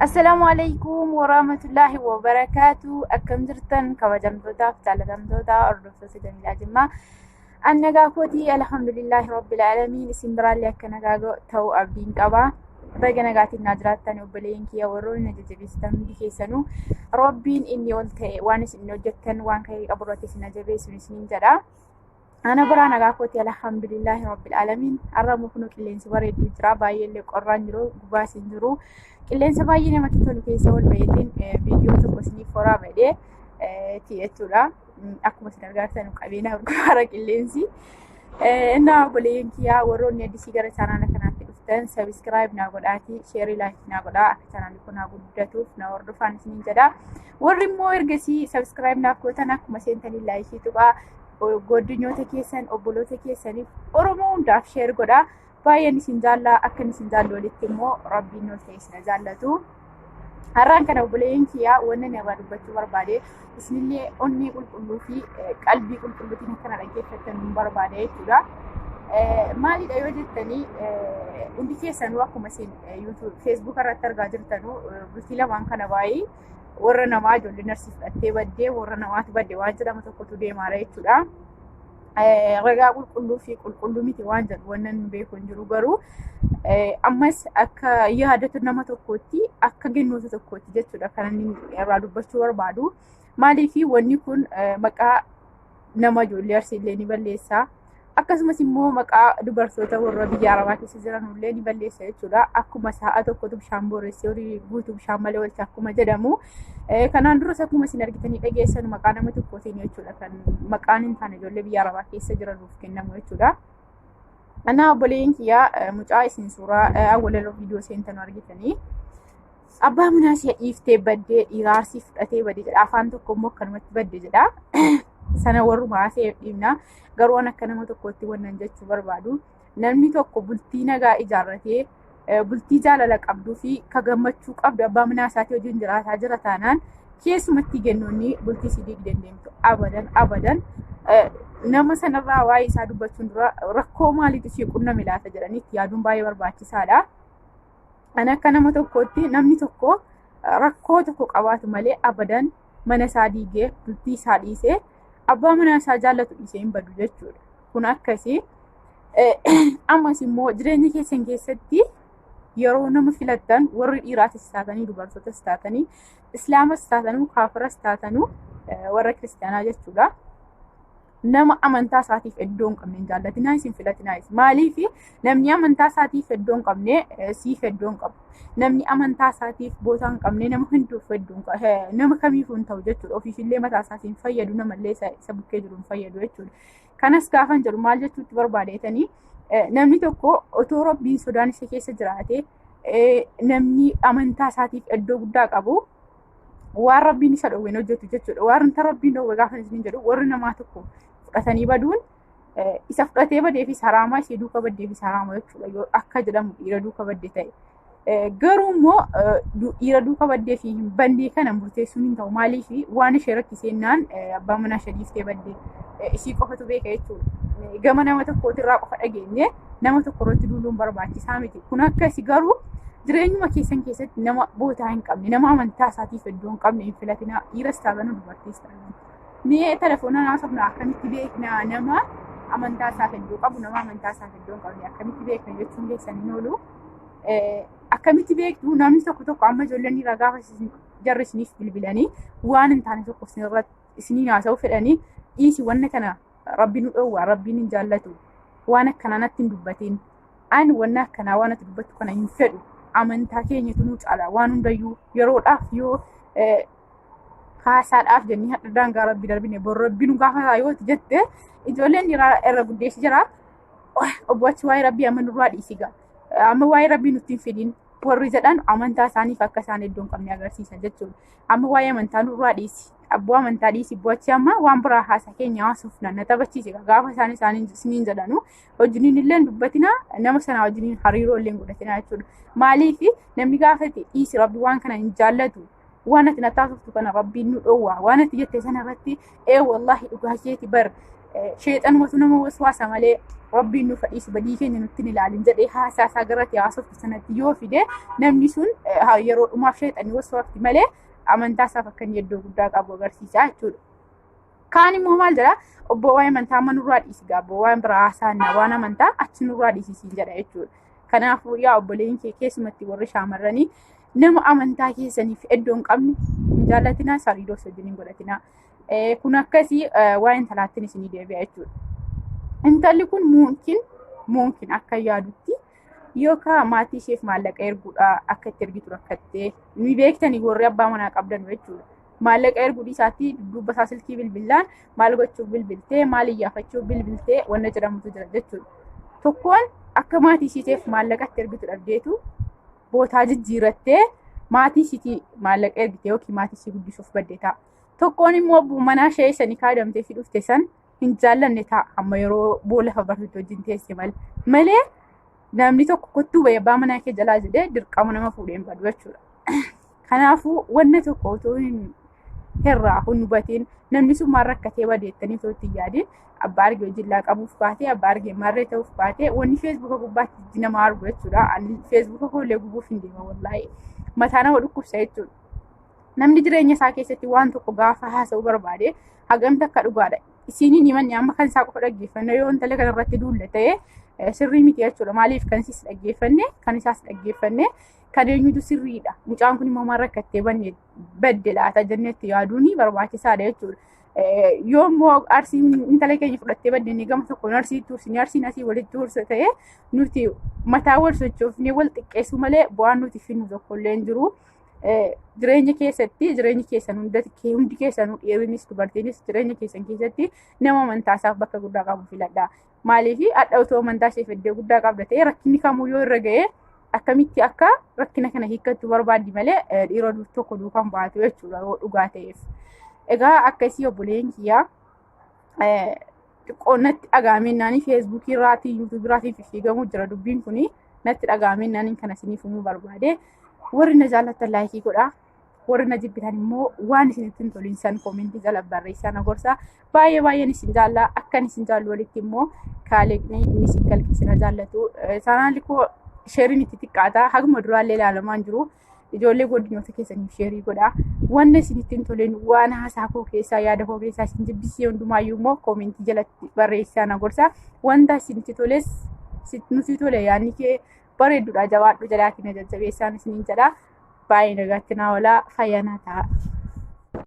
Assalamualaikum warahmatullahi wabarakatuh. Akkam jirtan kabajamtootaaf jaallatamtoota hordoftoota Jamilaa Jimmaa. An nagaa kootii alhamdulillahi rabbil aalamiin. Isin biraallee akka nagaa ta'u abdiin qaba. Baga nagaatiin naa jiraattan obboleeyyiin kiyya warroonni na jajjabeessitan hundi keessanuu rabbiin inni ol ta'e waan isin hojjettan waan ka'ee qabu irratti isin jabeessuun isiniin jedha. Ana biraa nagaa kootii alhamdulillahi rabbil aalamiin. Har'a muknu qilleensi bareedu jira, baay'eellee qorraan jiru, gubaas hin jiru. Qilleensa baay'ee namatti tolu keessa ol baheetiin viidiyoo tokko isiniif horaa badhee jechuudha. Akkuma isin argartan qabeena gurguraara qilleensi. Innaa obboleeyyiin kiyyaa warroonni addisii gara chaanaala kanaatti dhuftan sabiskiraayib naa godhaatii sheerii laayikii naa godhaa akka chaanaalli kun naa guddatuuf na hordofaa isiniin jedha. Warri immoo ergasii sabiskiraayib naaf gootan akkuma seentanii laayikii tuqaa godinyoota keessan obboloota keessaniif Oromoo hundaaf sheer godhaa. Baay'een isin jaallaa akka isin jaallu walitti immoo rabbiin ol ta'e isin jaallatu. Har'aan kana obboleeyyiin kiyyaa wanna irraa dubbachuu barbaade isinillee onnee qulqulluu fi qalbii qulqulluutiin akkana dhaggeeffattan barbaade jechuudha. Maalidha yoo jettanii hundi keessanuu akkuma isin YouTube, Facebook irratti argaa jirtanuu bultii lamaan kana baay'ee warra namaa ijoollee narsii fudhattee baddee warra namaatu badde waan jedhamu tokkotu deemaara jechuudha. Ragaa qulqulluu fi qulqulluu miti waan jedhu wannan beeku hin jiru garuu ammas akka yaadatu nama tokkootti akka gennoota tokkootti jechuudha kan inni irraa dubbachuu barbaadu. Maaliif wanni kun maqaa nama ijoollee arsiillee ni balleessa. Akkasumas immoo maqaa dubartoota warra biyya Arabaa keessa jiranullee ni balleessa jechuudha. Akkuma sa'a tokkotu bishaan booressee horii guutuu bishaan malee oolcha akkuma jedhamu. Kanaan duras akkuma isin argitanii dhageessan maqaa nama tokkootiin jechuudha kan maqaan hin taane ijoollee biyya Arabaa keessa jiranuuf kennamu jechuudha. Ana obboleeyyiin kiyyaa mucaa isin suuraa awwalaloo viidiyoo seentanu argitanii abbaa manaa si'a dhiiftee baddee dhiiraa arsii fudhatee badde jedha. Afaan tokko immoo akkanumatti badde jedha. Sana warrumaa ta'eef dhiibna garuu waan akka nama tokkootti wannan jechuu barbaadu. Namni tokko bultii nagaa ijaarratee bultii jaalala qabduu fi ka gammachuu qabdu abbaa manaa isaatii wajjin jiraataa jira taanaan keessumatti gennoonni bultii si diigdee deemtu abadan nama sanarraa waa'ee isaa dubbachuun dura rakkoo maaliitu si qunname laata jedhanitti yaaduun baay'ee barbaachisaadha. Ani akka nama tokkootti namni tokko rakkoo tokko qabaatu malee abadan mana isaa diigee bultii isaa dhiisee abbaa manaa isaa jaallatu dhiisee hin badu jechuudha. Kun akkasii ammas immoo jireenya keessan keessatti yeroo nama filattan warri dhiiraatis taatanii dubartootas taatanii islaamas taatanuu kaafiras taatanuu warra kiristaanaa jechuudha. Nama amantaa isaatiif iddoo hin qabne hin jaallatinaa isin filatinaayis. Maaliif namni amantaa isaatiif iddoo hin qabne siif iddoo hin qabu. Namni amantaa isaatiif bootaa hin qabne nama hunduuf iddoo hin qabu. Nama kamiifuu hin ta'u jechuudha. Ofiifillee mataa isaatiin fayyadu namallee isa bukkee jiru hin fayyadu jechuudha. Kanas gaafan jedhu maal jechuutti barbaadeetanii namni tokko otoo rabbiin sodaan isa keessa jiraate namni amantaa isaatiif iddoo guddaa qabu waan rabbiin isa dhowween hojjetu jechuudha. Waan rabbiin dhowwe gaafan isin jedhu warri namaa tokko fudhatanii baduun isa fudhatee badeefis haraama ishee duuka baddeefis haraama jechuudha yoo akka jedhamu dhiira duuka badde ta'e. Garuu immoo dhiira duuka baddee fi hin bandee kana murteessuun hin ta'u. Maaliif waan ishee rakkiseenaan abbaa manaa ishee dhiiftee baddee ishii qofatu beeka jechuudha. Gama nama tokkootirraa qofa dhageenye nama tokko irratti duuluun barbaachisaa miti. Kun akkasi garuu jireenyuma keessan keessatti nama bootaa hin qabne nama amantaa isaatiif iddoo hin qabne hin filatinaa dhiiras taatanu dubartiis taatanu. Mee telefoona naasofna akkamitti beekna nama amantaa isaaf iddoo qabu nama amantaa isaaf iddoo hin qabne akkamitti beekna jechuun keessaniin oolu. Akkamitti beektu namni tokko amma ijoolleen dhiiraa gaafa jarri isiniif bilbilanii waan hin taane tokko isiniin haasa'uu fedhanii dhiisi wanna kana rabbiin nu dhowwaa rabbiin hin jaallatu waan akkanaa natti hin dubbatiin ani wanna akkanaa waan ati dubbattu kana hin fedhu amantaa keenyatu nu caala waan hundayyuu yeroodhaaf yoo haasaadhaaf jennee hadha daangaa rabbi darbine bor rabbiin gaafa yoo jette ijoolleen dhiiraa irra guddeessi jira obbo achi waa'ee rabbii amma nurraa dhiisigaa. Amma waa'ee rabbii nutti hin fidin warri jedhan amantaa isaaniif akka isaan iddoo hin qabne agarsiisan jechuudha. Amma waa'ee amantaa nurraa dhiisi. Abboo amantaa dhiisi bochi amma waan biraa haasa keenya haasuuf na taphachiise gaafa isaan isiniin jedhanu wajjiniin illee dubbatina nama sana wajjiniin hariiroo illee godhatina jechuudha. Maaliif namni gaafate dhiisi rabbi waan kana hin jaallatu waan ati nataasuftu kana rabbiin nu dhowwaa waan ati jette sana irratti wallaahi dhugaa isheeti bar sheexanumatu nama waswaasa malee rabbiin nu fadhiisi badii keenya nutti hin ilaalin jedhee haasaa garratti haasoftu sanatti yoo fide namni sun yeroo dhumaaf sheexanii waswaafti malee amantaa isaaf akka inni iddoo guddaa qabu agarsiisa jechuudha. Kaan immoo maal jedha obbo waa'ee amantaa manurraa dhiisi gaabbo waa'ee biraa haasaannaa waan amantaa achi nurraa dhiisisiin jedha jechuudha. Kanaafuu yaa obboleen kee keessumatti warri shaamarranii nama amantaa keessaniif iddoo hin qabne hin jaallatinaa sariidoos wajjin hin godhatinaa. Kun akkasii waa'ee intalaattiin isinii deebi'a jechuudha. Intalli kun muumkin akka yaadutti yookaan maatii isheef maallaqa erguudha akka itti ergitu rakkattee ni beektanii warri abbaa manaa qabdan jechuudha. Maallaqa erguu isaatti dudduuba isaa silkii bilbilaan maal gochuuf bilbiltee maal iyyaafachuuf bilbiltee wanna jedhamutu jira jechuudha. Tokkoon akka maatii isheef maallaqa itti ergitu dhabdeetu bootaa jijjiirattee maatii isheetii maallaqa ergite yookiin maatii ishee guddisuuf badde ta'a. Tokkoon immoo manaa ishee sanii kaadamtee fi dhufte san hin jaallanne ta'a amma yeroo boolla fabartutti wajjin teesse malee namni tokko kottuu bahee abbaa manaa kee jalaa jedhee dirqama nama fuudhee hin badu jechuudha. Kanaafuu wanna tokko otoo hin herraa hubatiin namni sun maal rakkatee badeettanii osoo itti yaadin abbaa argee hojii qabuuf baatee abbaa argee marree ta'uuf baatee wanni feesbuuka gubbaatti nama argu jechuudha. Ani feesbuuka koollee gubuuf hin deema wallaahi mataa nama dhukkubsa jechuudha. Namni jireenya isaa keessatti waan tokko gaafa haasa'uu barbaade hagamta akka dhugaadha. Isiniin himanni amma kan isaa qofa dhaggeeffanne yoo intala kanarratti duulle ta'ee sirrii miti jechuudha. Maaliif kan isiis dhaggeeffanne kan isaas dhaggeeffanne kan eenyutu sirriidha. Mucaan kun immoo maal rakkattee badde laata jennetti yaaduun barbaachisaadha jechuudha. Yoo immoo arsiin intala keenya fudhattee baddeenii gama tokkoon arsii tursinii arsiin asii walitti tursa ta'ee nuti mataa wal sochoofnee wal xiqqeessu malee bu'aan nuti finnu tokkollee hin jiru. Jireenya keessatti jireenya keessan hundi keessanuu dhiirinis dubartiinis jireenya keessan keessatti nama amantaa isaaf bakka guddaa qabu filadha. Maaliif hadha otoo amantaa ishee iddoo guddaa qabda ta'ee rakkinni kamuu yoo irra ga'ee akkamitti akka rakkina kana hiikkachuu barbaaddi malee dhiira tokko duukaan baatu jechuudha yoo dhugaa ta'eef. Egaa akkasii obboleen kiyyaa xiqqoo natti dhagaamennaan feesbuukii irraatii yuutuubii irraatii fiigamuu jira dubbiin kuni natti dhagaamennaan kan isiniif himuu barbaade. Warri na jaallattan laayikii godhaa. Warri na jibbitan immoo waan isinitti hin tolin san koomentii jala barreessaa na gorsaa. Baay'een isin jaallaa akkan isin jaallu walitti immoo kaaleeqni inni isin kalqisi na jaallatu. Chaanaalli koo sheeriin itti xiqqaataa haguma duraallee ilaalamaan jiru. Ijoollee godinyoota keessaniif sheerii godhaa. Wanna isinitti hin tolin waan haasaa koo keessaa yaada koo keessaa isin jibbisee hundumaayyuu immoo koomentii jalatti barreessaa na gorsaa. Wanta isinitti toles nuti tole yaadni kee bareedduudha jabaadhu jalaatiin jajjabeessaan isiniin jedha. Baay'ee nagaatti naa oolaa fayyaa naa ta'a.